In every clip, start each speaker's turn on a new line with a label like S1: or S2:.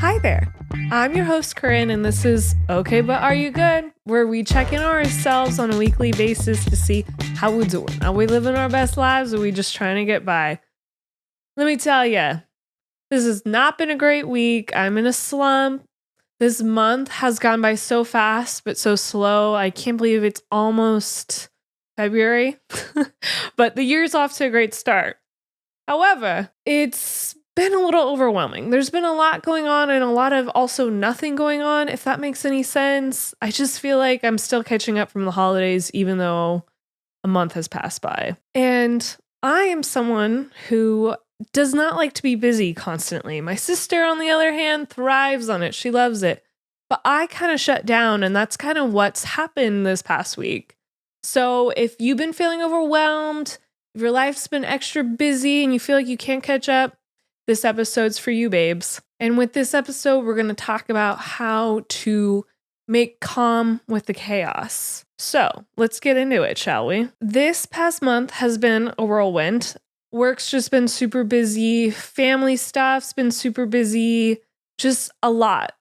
S1: Hi there. I'm your host, Corinne, and this is Okay, But Are You Good? Where we check in on ourselves on a weekly basis to see how we're doing. Are we living our best lives or are we just trying to get by? Let me tell you, this has not been a great week. I'm in a slump. This month has gone by so fast, but so slow. I can't believe it's almost February, but the year's off to a great start. However, it's been a little overwhelming. There's been a lot going on and a lot of also nothing going on, if that makes any sense. I just feel like I'm still catching up from the holidays, even though a month has passed by. And I am someone who does not like to be busy constantly. My sister, on the other hand, thrives on it. She loves it. But I kind of shut down, and that's kind of what's happened this past week. So if you've been feeling overwhelmed, if your life's been extra busy and you feel like you can't catch up, this episode's for you, babes. And with this episode, we're going to talk about how to make calm with the chaos. So let's get into it, shall we? This past month has been a whirlwind. Work's just been super busy. Family stuff's been super busy. Just a lot.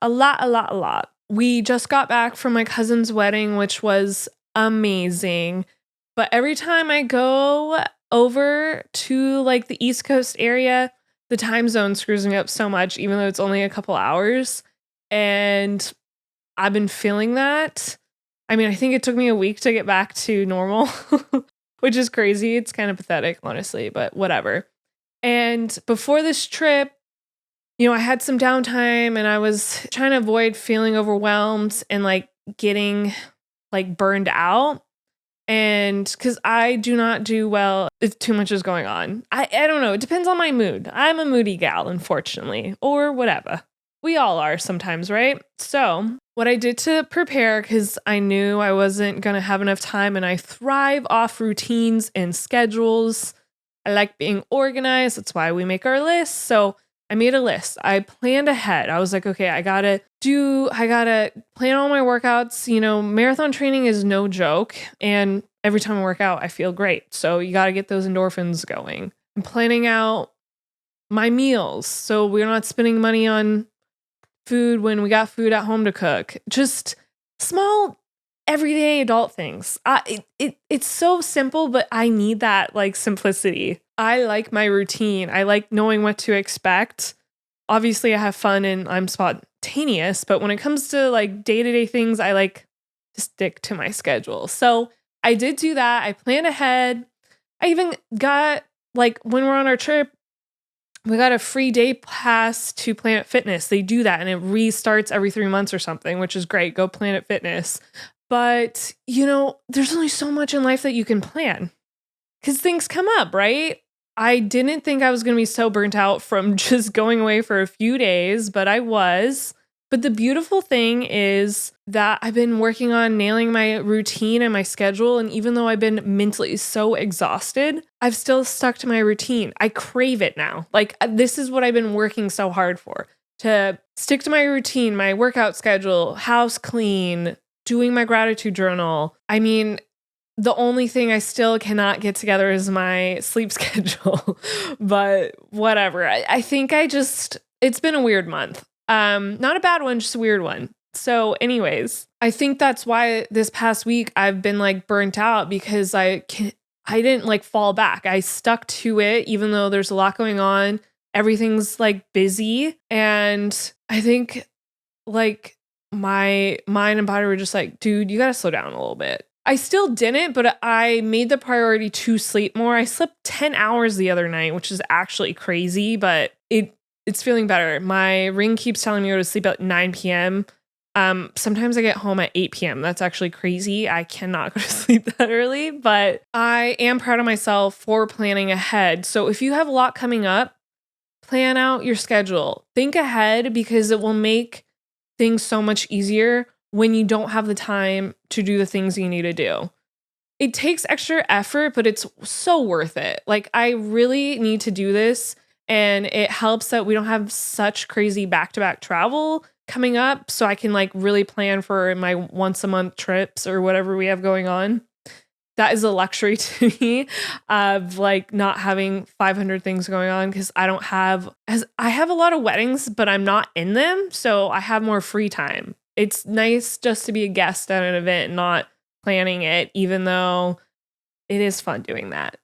S1: We just got back from my cousin's wedding, which was amazing. But every time I go over to like the East Coast area, the time zone screws me up so much, even though it's only a couple hours. And I've been feeling that. I mean, I think it took me a week to get back to normal, which is crazy. It's kind of pathetic, honestly, but whatever. And before this trip, I had some downtime and I was trying to avoid feeling overwhelmed and like getting like burned out. And because I do not do well if too much is going on. I don't know. It depends on my mood. I'm a moody gal, unfortunately, or whatever. We all are sometimes, right? So what I did to prepare, because I knew I wasn't going to have enough time, and I thrive off routines and schedules. I like being organized. That's why we make our lists. So I made a list. I planned ahead. I was like, okay, I gotta plan all my workouts. Marathon training is no joke. And every time I work out, I feel great. So you gotta get those endorphins going. I'm planning out my meals, so we're not spending money on food when we got food at home to cook. Just small, everyday adult things. It's so simple, but I need that like simplicity. I like my routine. I like knowing what to expect. Obviously, I have fun and I'm spontaneous, but when it comes to like day-to-day things, I like to stick to my schedule. So I did do that. I planned ahead. I even got, like, when we're on our trip, we got a free day pass to Planet Fitness. They do that and it restarts every 3 months or something, which is great. Go Planet Fitness. But, there's only so much in life that you can plan because things come up, right? I didn't think I was going to be so burnt out from just going away for a few days, but I was. But the beautiful thing is that I've been working on nailing my routine and my schedule. And even though I've been mentally so exhausted, I've still stuck to my routine. I crave it now. Like, this is what I've been working so hard for, to stick to my routine, my workout schedule, house clean, doing my gratitude journal. I mean, the only thing I still cannot get together is my sleep schedule, but whatever. I think it's been a weird month. Not a bad one, just a weird one. So anyways, I think that's why this past week I've been like burnt out because I didn't like fall back. I stuck to it, even though there's a lot going on. Everything's like busy. And I think like my mind and body were just like, dude, you got to slow down a little bit. I still didn't, but I made the priority to sleep more. I slept 10 hours the other night, which is actually crazy, but it's feeling better. My ring keeps telling me to go to sleep at 9 p.m. Sometimes I get home at 8 p.m. That's actually crazy. I cannot go to sleep that early, but I am proud of myself for planning ahead. So if you have a lot coming up, plan out your schedule. Think ahead because it will make things so much easier when you don't have the time to do the things you need to do. It takes extra effort, but it's so worth it. Like, I really need to do this. And it helps that we don't have such crazy back-to-back travel coming up. So I can like really plan for my once a month trips or whatever we have going on. that is a luxury to me of like not having 500 things going on because I have a lot of weddings, but I'm not in them. So I have more free time. It's nice just to be a guest at an event, not planning it, even though it is fun doing that.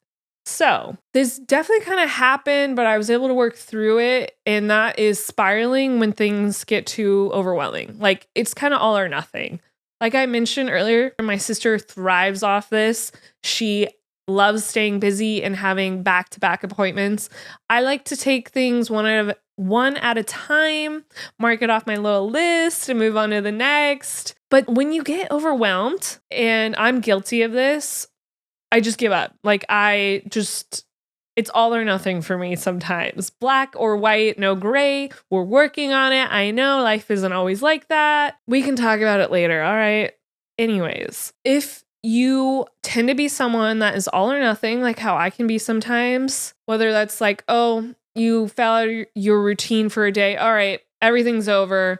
S1: So this definitely kind of happened, but I was able to work through it. And that is spiraling when things get too overwhelming. Like it's kind of all or nothing. Like I mentioned earlier, my sister thrives off this. She loves staying busy and having back-to-back appointments. I like to take things one at a time, mark it off my little list and move on to the next. But when you get overwhelmed, and I'm guilty of this, I just give up. Like it's all or nothing for me sometimes. Black or white, no gray. We're working on it. I know life isn't always like that. We can talk about it later. All right. Anyways, if you tend to be someone that is all or nothing, like how I can be sometimes, whether that's like, oh, you fell out of your routine for a day. All right, everything's over.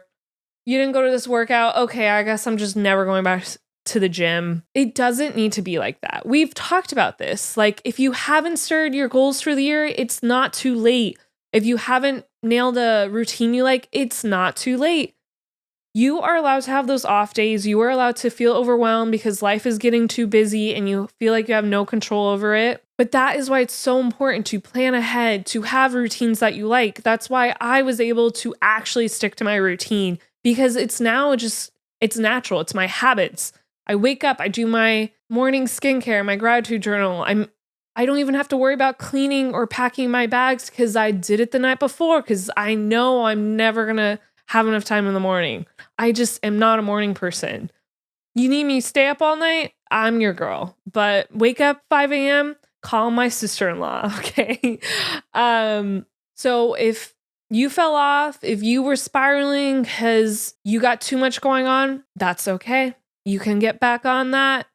S1: You didn't go to this workout. Okay, I guess I'm just never going back to the gym. It doesn't need to be like that. We've talked about this. Like if you haven't started your goals for the year, it's not too late. If you haven't nailed a routine you like, it's not too late. You are allowed to have those off days. You are allowed to feel overwhelmed because life is getting too busy and you feel like you have no control over it. But that is why it's so important to plan ahead, to have routines that you like. That's why I was able to actually stick to my routine because it's natural. It's my habits. I wake up, I do my morning skincare, my gratitude journal. I don't even have to worry about cleaning or packing my bags because I did it the night before because I know I'm never going to have enough time in the morning. I just am not a morning person. You need me to stay up all night? I'm your girl. But wake up 5 a.m., call my sister-in-law, okay? So if you fell off, if you were spiraling because you got too much going on, that's okay. You can get back on that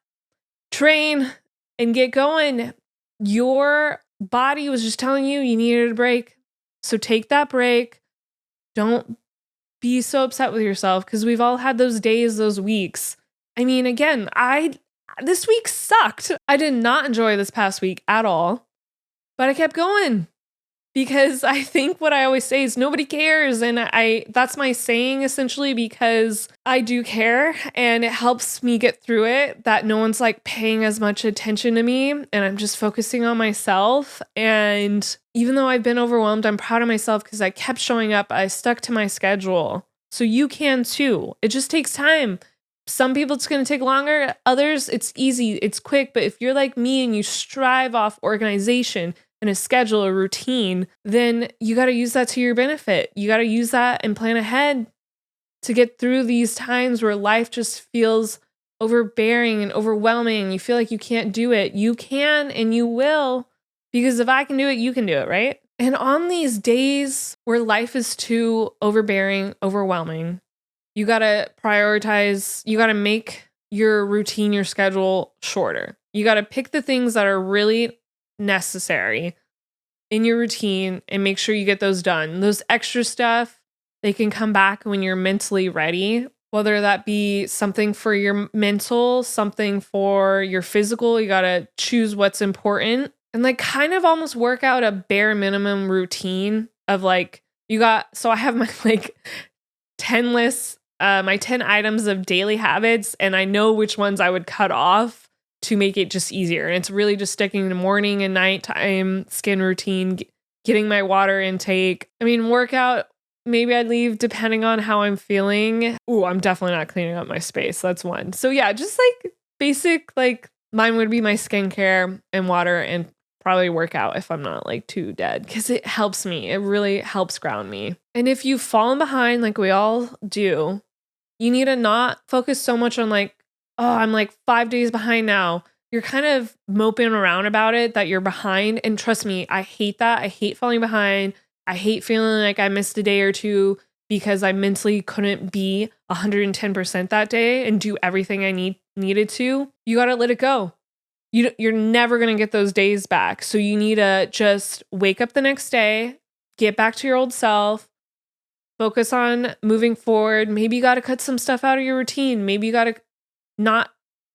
S1: train and get going. Your body was just telling you needed a break. So take that break. Don't be so upset with yourself because we've all had those days, those weeks. I mean, again, this week sucked. I did not enjoy this past week at all, but I kept going. Because I think what I always say is nobody cares. And that's my saying essentially because I do care and it helps me get through it, that no one's like paying as much attention to me and I'm just focusing on myself. And even though I've been overwhelmed, I'm proud of myself because I kept showing up. I stuck to my schedule. So you can too. It just takes time. Some people it's going to take longer. Others it's easy. It's quick. But if you're like me and you strive off organization, and a schedule, a routine, then you got to use that to your benefit. You got to use that and plan ahead to get through these times where life just feels overbearing and overwhelming. You feel like you can't do it. You can and you will, because if I can do it, you can do it, right? And on these days where life is too overbearing, overwhelming, you got to prioritize, you got to make your routine, your schedule shorter. You got to pick the things that are really necessary in your routine and make sure you get those done. Those extra stuff, they can come back when you're mentally ready, whether that be something for your mental, something for your physical. You got to choose what's important and like kind of almost work out a bare minimum routine of like, so I have my like 10 lists, my 10 items of daily habits, and I know which ones I would cut off to make it just easier. And it's really just sticking to morning and nighttime skin routine, getting my water intake. I mean, workout, maybe I'd leave depending on how I'm feeling. Ooh, I'm definitely not cleaning up my space. That's one. So yeah, just like basic, like mine would be my skincare and water and probably workout if I'm not like too dead because it helps me. It really helps ground me. And if you've fallen behind like we all do, you need to not focus so much on like, oh, I'm like 5 days behind now. You're kind of moping around about it that you're behind. And trust me, I hate that. I hate falling behind. I hate feeling like I missed a day or two because I mentally couldn't be 110% that day and do everything I needed to. You got to let it go. You're never going to get those days back. So you need to just wake up the next day, get back to your old self, focus on moving forward. Maybe you got to cut some stuff out of your routine. Maybe you got to not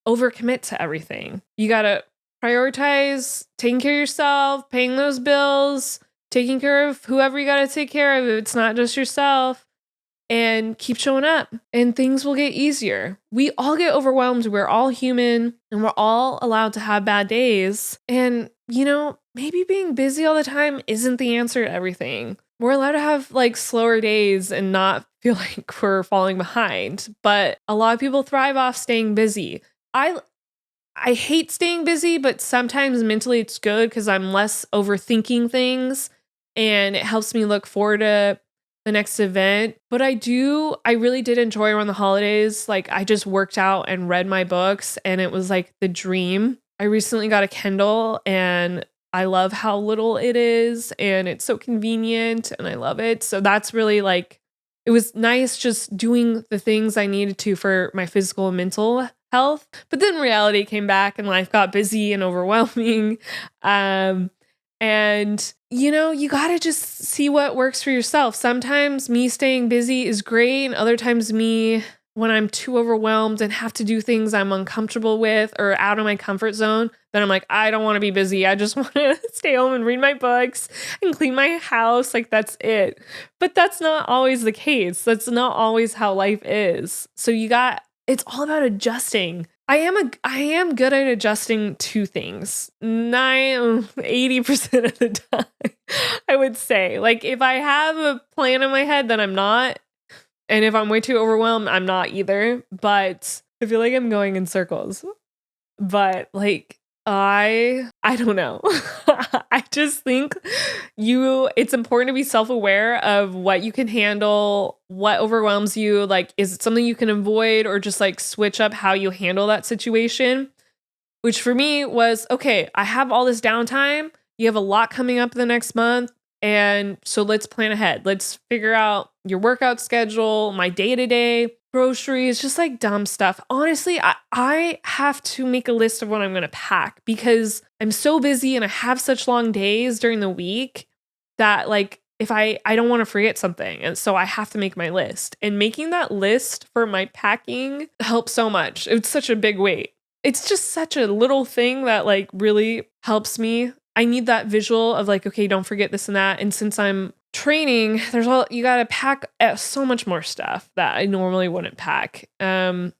S1: overcommit to everything. You got to prioritize taking care of yourself, paying those bills, taking care of whoever you got to take care of. If it's not just yourself, and keep showing up and things will get easier. We all get overwhelmed. We're all human and we're all allowed to have bad days. And, maybe being busy all the time isn't the answer to everything. We're allowed to have like slower days and not feel like we're falling behind. But a lot of people thrive off staying busy. I hate staying busy, but sometimes mentally it's good because I'm less overthinking things and it helps me look forward to the next event. But I really did enjoy around the holidays. Like I just worked out and read my books and it was like the dream. I recently got a Kindle and I love how little it is and it's so convenient and I love it. So that's really like, it was nice just doing the things I needed to for my physical and mental health. But then reality came back and life got busy and overwhelming. And, you got to just see what works for yourself. Sometimes me staying busy is great. And other times when I'm too overwhelmed and have to do things I'm uncomfortable with or out of my comfort zone, then I'm like, I don't want to be busy. I just want to stay home and read my books and clean my house. Like that's it. But that's not always the case. That's not always how life is. So it's all about adjusting. I am good at adjusting to things 80% of the time, I would say. Like if I have a plan in my head, then I'm not. And if I'm way too overwhelmed, I'm not either. But I feel like I'm going in circles. But like, I don't know. I just think it's important to be self-aware of what you can handle, what overwhelms you. Like, is it something you can avoid or just like switch up how you handle that situation? Which for me was, okay, I have all this downtime. You have a lot coming up the next month. And so let's plan ahead. Let's figure out your workout schedule, my day-to-day, groceries, just like dumb stuff. Honestly, I have to make a list of what I'm going to pack because I'm so busy and I have such long days during the week that like if I don't want to forget something. And so I have to make my list. And making that list for my packing helps so much. It's such a big weight. It's just such a little thing that like really helps me. I need that visual of like, okay, don't forget this and that. And since I'm training, you got to pack so much more stuff that I normally wouldn't pack. And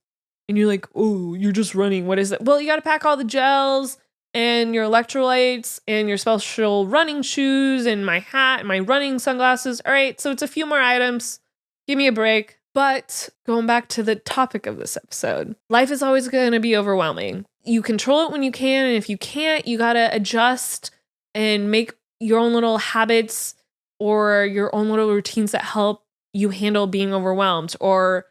S1: you're like, oh, you're just running. What is it? Well, you got to pack all the gels and your electrolytes and your special running shoes and my hat and my running sunglasses. All right. So it's a few more items. Give me a break. But going back to the topic of this episode, life is always going to be overwhelming. You control it when you can. And if you can't, you got to adjust and make your own little habits or your own little routines that help you handle being overwhelmed. Or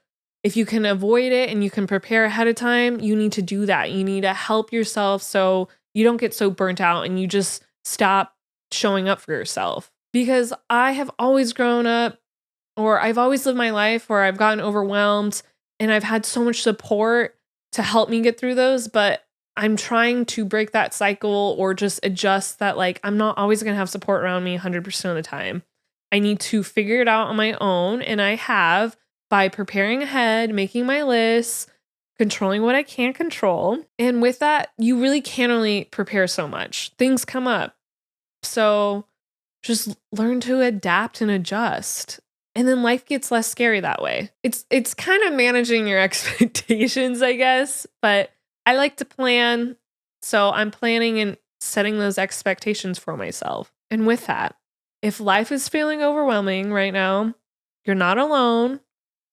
S1: if you can avoid it and you can prepare ahead of time, you need to do that. You need to help yourself so you don't get so burnt out and you just stop showing up for yourself. Because I have always grown up, or I've always lived my life where I've gotten overwhelmed and I've had so much support to help me get through those, but I'm trying to break that cycle or just adjust that like I'm not always going to have support around me 100% of the time. I need to figure it out on my own, and I have by preparing ahead, making my lists, controlling what I can't control. And with that, you really can only prepare so much. Things come up. So just learn to adapt and adjust. And then life gets less scary that way. It's kind of managing your expectations, I guess, but I like to plan. So I'm planning and setting those expectations for myself. And with that, if life is feeling overwhelming right now, you're not alone.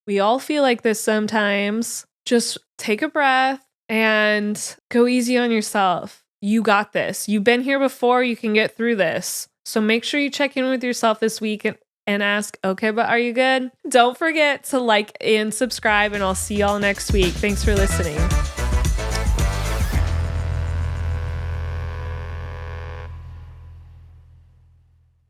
S1: We all feel like this sometimes. Just take a breath and go easy on yourself. You got this. You've been here before. You can get through this. So make sure you check in with yourself this week and ask, okay, but are you good? Don't forget to like and subscribe, and I'll see y'all next week. Thanks for listening.